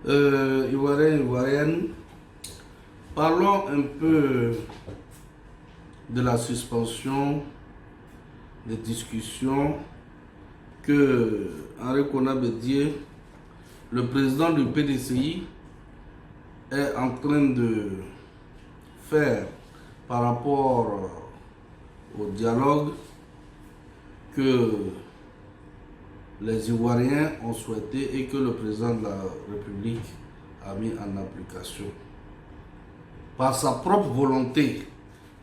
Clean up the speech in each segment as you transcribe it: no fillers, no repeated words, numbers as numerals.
Ivoiriens, Ivoiriennes, parlons un peu de la suspension des discussions que Henri Konan Bédié, le président du PDCI, est en train de faire par rapport au dialogue que les Ivoiriens ont souhaité et que le président de la République a mis en application. Par sa propre volonté,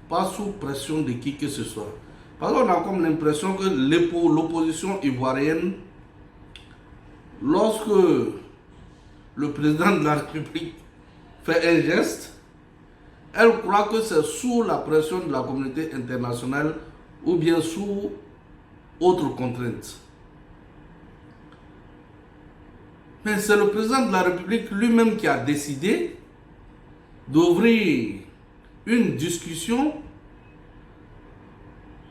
pas sous pression de qui que ce soit. Parce qu'on a comme l'impression que l'opposition ivoirienne, lorsque le président de la République fait un geste, elle croit que c'est sous la pression de la communauté internationale ou bien sous autre contrainte. Mais c'est le président de la République lui-même qui a décidé d'ouvrir une discussion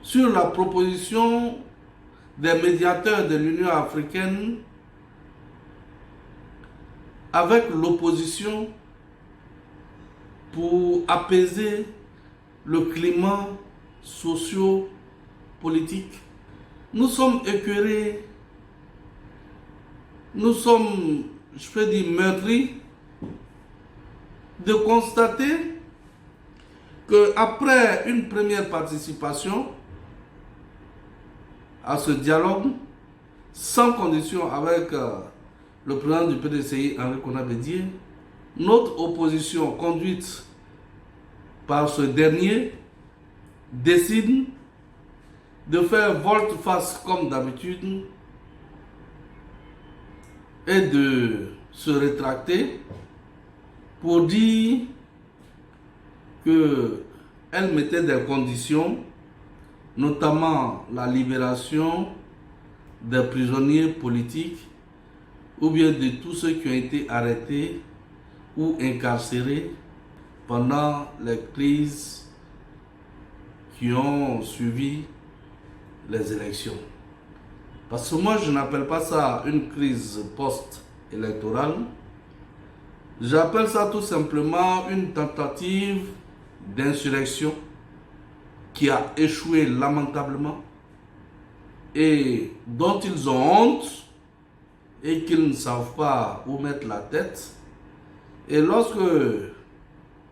sur la proposition des médiateurs de l'Union africaine avec l'opposition pour apaiser le climat socio-politique. Nous sommes écœurés, nous sommes, je peux dire, meurtris de constater qu'après une première participation à ce dialogue, sans condition avec le président du PDCI, Henri Konan Bédié, notre opposition conduite par ce dernier décide de faire volte-face comme d'habitude et de se rétracter pour dire qu'elle mettait des conditions, notamment la libération des prisonniers politiques ou bien de tous ceux qui ont été arrêtés ou incarcérés pendant les crises qui ont suivi les élections. Parce que moi, je n'appelle pas ça une crise post-électorale. J'appelle ça tout simplement une tentative d'insurrection qui a échoué lamentablement et dont ils ont honte et qu'ils ne savent pas où mettre la tête. Et lorsque,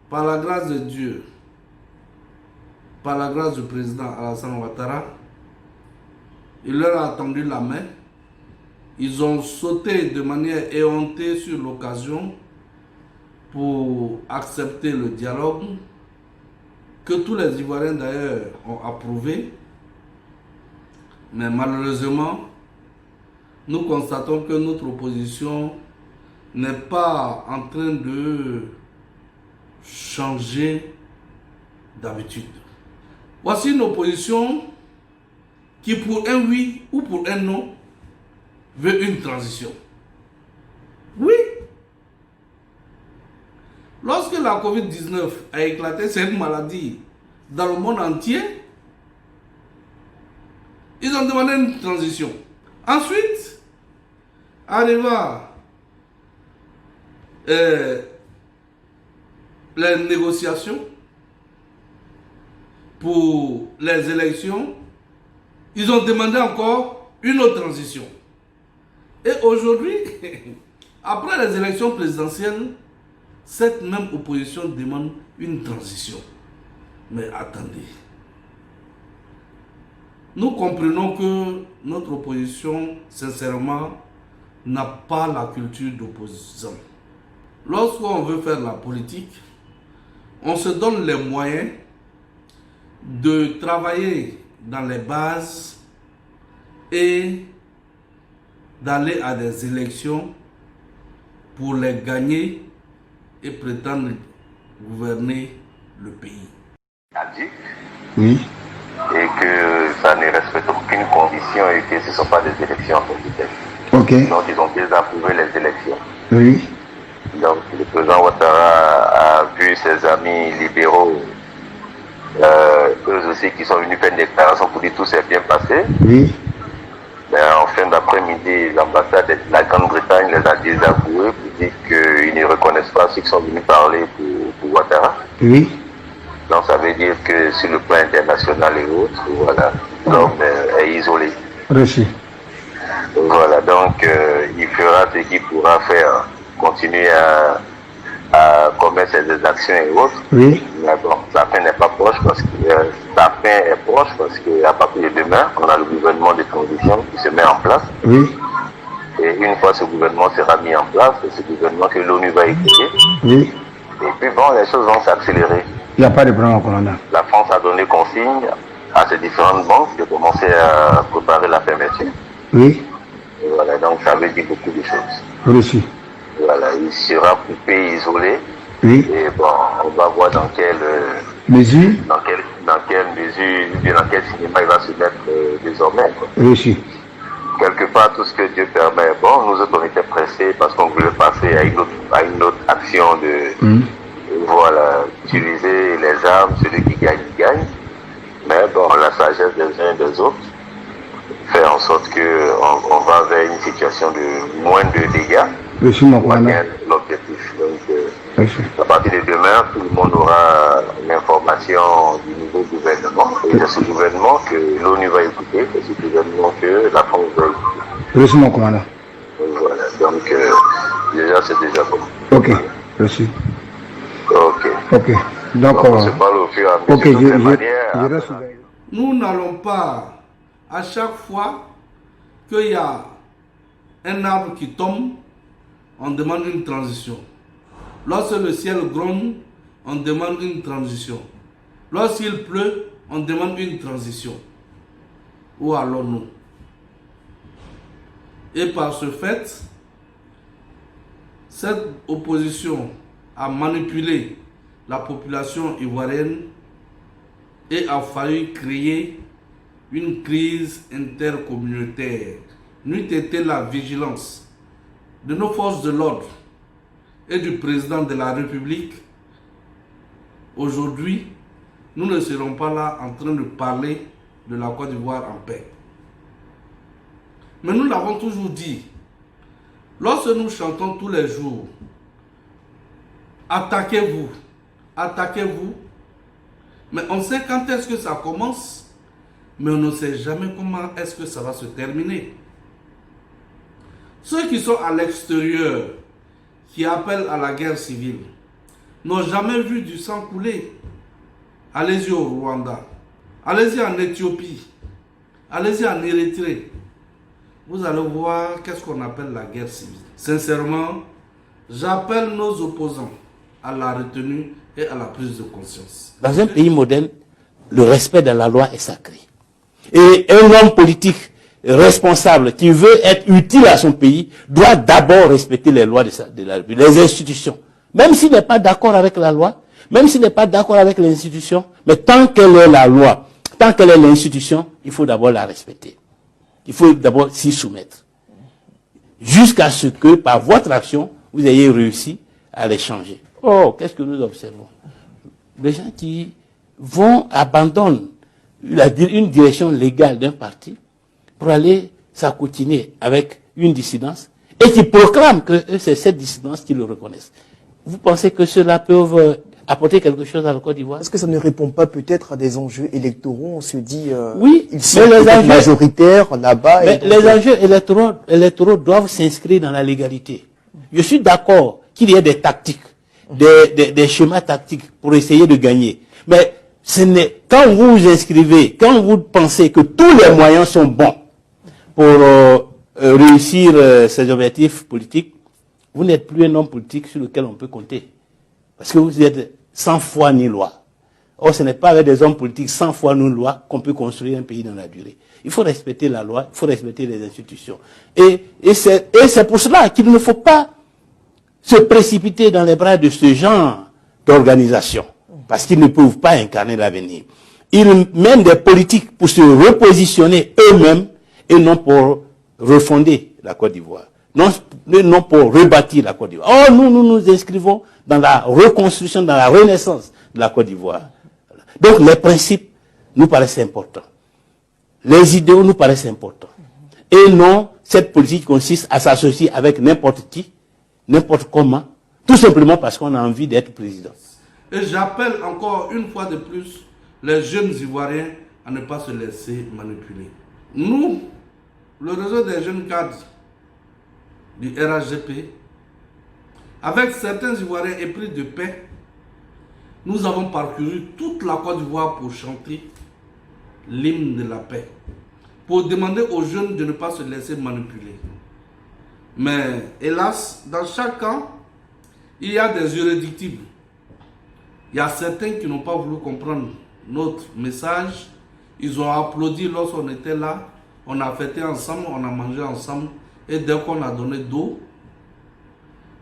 par la grâce de Dieu, par la grâce du président Alassane Ouattara, il leur a tendu la main, ils ont sauté de manière éhontée sur l'occasion pour accepter le dialogue que tous les Ivoiriens d'ailleurs ont approuvé. Mais malheureusement, nous constatons que notre opposition n'est pas en train de changer d'habitude. Voici une opposition qui pour un oui ou pour un non veut une transition. Oui. Lorsque la COVID-19 a éclaté, c'est une maladie dans le monde entier, ils ont demandé une transition. Ensuite, arriva les négociations pour les élections, ils ont demandé encore une autre transition. Et aujourd'hui, après les élections présidentielles, cette même opposition demande une transition. Mais attendez. Nous comprenons que notre opposition, sincèrement, n'a pas la culture d'opposition. Lorsqu'on veut faire la politique, on se donne les moyens de travailler dans les bases et d'aller à des élections pour les gagner et prétendre gouverner le pays. Oui. Et que ça ne respecte aucune condition et que ce ne sont pas des élections officielles. Ok. Donc ils ont déjà approuvé les élections. Oui. Donc le président Ouattara a vu ses amis libéraux, eux aussi qui sont venus faire une déclaration pour dire tout s'est bien passé. Oui. En fin d'après-midi, l'ambassade de la Grande-Bretagne les a désavoués pour dire qu'ils ne reconnaissent pas ceux qui sont venus parler pour Ouattara. Oui. Donc ça veut dire que sur le plan international et autres, voilà, l'homme est isolé. Reçu. Voilà, donc il fera ce qu'il pourra faire, continuer à commettre ses actions et autres. Oui. Mais bon, sa fin n'est pas proche parce que sa fin est proche parce qu'à partir de demain, on a le gouvernement de transition qui se met en place. Oui. Et une fois ce gouvernement sera mis en place, c'est ce gouvernement que l'ONU va écouter. Oui. Et puis bon, les choses vont s'accélérer. Il n'y a pas de problème, commandant. La France a donné consigne à ces différentes banques de commencer à préparer la fermeture. Oui. Et voilà, donc ça veut dire beaucoup de choses. Reçu. Voilà, il sera coupé, isolé. Oui. Et bon, on va voir dans quelle mesure, dans quelle mesure, dans quel cinéma il va se mettre désormais. Quoi. Reçu. Quelque part, tout ce que Dieu permet. Bon, nous autres, on était pressés parce qu'on voulait passer à une autre action de, voilà, utiliser les armes, celui qui gagne, gagne. Mais bon, la sagesse des uns et des autres fait en sorte qu'on va vers une situation de moins de dégâts. Reçu, mon Pour commandant. atteindre l'objectif. Donc, Reçu. à partir de demain, tout le monde aura l'information du nouveau gouvernement. Et c'est ce gouvernement que l'ONU va écouter, c'est ce gouvernement que la France va écouter. Reçu, mon commandant. Voilà, donc déjà c'est déjà bon. Ok. Reçu. Ok. Ok. Donc, on se parle au fur et à mesure. ok, De toutes les je manières, reste. Nous n'allons pas, à chaque fois qu'il y a un arbre qui tombe, on demande une transition. Lorsque le ciel gronde, on demande une transition. Lorsqu'il pleut, on demande une transition. Où allons-nous? Et par ce fait, cette opposition a manipulé la population ivoirienne et a failli créer une crise intercommunautaire. N'eût été la vigilance de nos forces de l'ordre et du président de la République, aujourd'hui, nous ne serons pas là en train de parler de la Côte d'Ivoire en paix. Mais nous l'avons toujours dit, lorsque nous chantons tous les jours, attaquez-vous, attaquez-vous, mais on sait quand est-ce que ça commence, mais on ne sait jamais comment est-ce que ça va se terminer. Ceux qui sont à l'extérieur, qui appellent à la guerre civile, n'ont jamais vu du sang couler. Allez-y au Rwanda, allez-y en Éthiopie, allez-y en Érythrée. Vous allez voir qu'est-ce qu'on appelle la guerre civile. Sincèrement, j'appelle nos opposants à la retenue et à la prise de conscience. Dans un pays moderne, le respect de la loi est sacré. Et un homme politique responsable qui veut être utile à son pays doit d'abord respecter les lois de la République, les institutions. Même s'il n'est pas d'accord avec la loi, même s'il n'est pas d'accord avec l'institution, mais tant qu'elle est la loi, tant qu'elle est l'institution, il faut d'abord la respecter. Il faut d'abord s'y soumettre. Jusqu'à ce que, par votre action, vous ayez réussi à les changer. Oh, qu'est-ce que nous observons? Les gens qui abandonnent une direction légale d'un parti pour aller s'acoutiner avec une dissidence et qui proclament que c'est cette dissidence qu'ils le reconnaissent. Vous pensez que cela peut apporter quelque chose à la Côte d'Ivoire? Est-ce que ça ne répond pas peut-être à des enjeux électoraux? On se dit, oui, ils sont majoritaires là-bas. Mais les enjeux électoraux doivent s'inscrire dans la légalité. Je suis d'accord qu'il y ait des tactiques, des schémas tactiques pour essayer de gagner. Mais quand vous vous inscrivez, quand vous pensez que tous les moyens sont bons pour réussir ces objectifs politiques, vous n'êtes plus un homme politique sur lequel on peut compter. Parce que vous êtes sans foi ni loi. Or, ce n'est pas avec des hommes politiques sans foi ni loi qu'on peut construire un pays dans la durée. Il faut respecter la loi, il faut respecter les institutions. Et c'est pour cela qu'il ne faut pas se précipiter dans les bras de ce genre d'organisation. Parce qu'ils ne peuvent pas incarner l'avenir. Ils mènent des politiques pour se repositionner eux-mêmes et non pour refonder la Côte d'Ivoire. Non pour rebâtir la Côte d'Ivoire. Oh, nous nous inscrivons dans la reconstruction, dans la renaissance de la Côte d'Ivoire. Donc les principes nous paraissent importants. Les idéaux nous paraissent importants. Et non, cette politique consiste à s'associer avec n'importe qui, n'importe comment, tout simplement parce qu'on a envie d'être président. Et j'appelle encore une fois de plus les jeunes Ivoiriens à ne pas se laisser manipuler. Nous, le réseau des jeunes cadres du RHGP, avec certains Ivoiriens épris de paix, nous avons parcouru toute la Côte d'Ivoire pour chanter l'hymne de la paix, pour demander aux jeunes de ne pas se laisser manipuler. Mais hélas, dans chaque camp, il y a des irréductibles. Il y a certains qui n'ont pas voulu comprendre notre message. Ils ont applaudi lorsqu'on était là. On a fêté ensemble, on a mangé ensemble. Et dès qu'on a donné d'eau,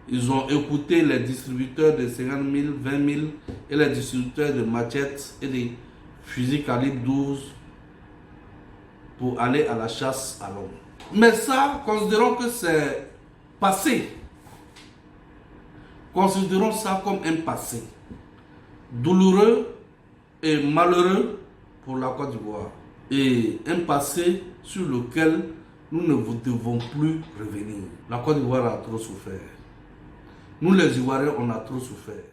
ils ont écouté les distributeurs de 50 000, 20 000 et les distributeurs de machettes et des fusils calibre 12 pour aller à la chasse à l'homme. Mais ça, considérons que c'est passé. Considérons ça comme un passé douloureux et malheureux pour la Côte d'Ivoire. Et un passé sur lequel nous ne devons plus revenir. La Côte d'Ivoire a trop souffert. Nous les Ivoiriens, on a trop souffert.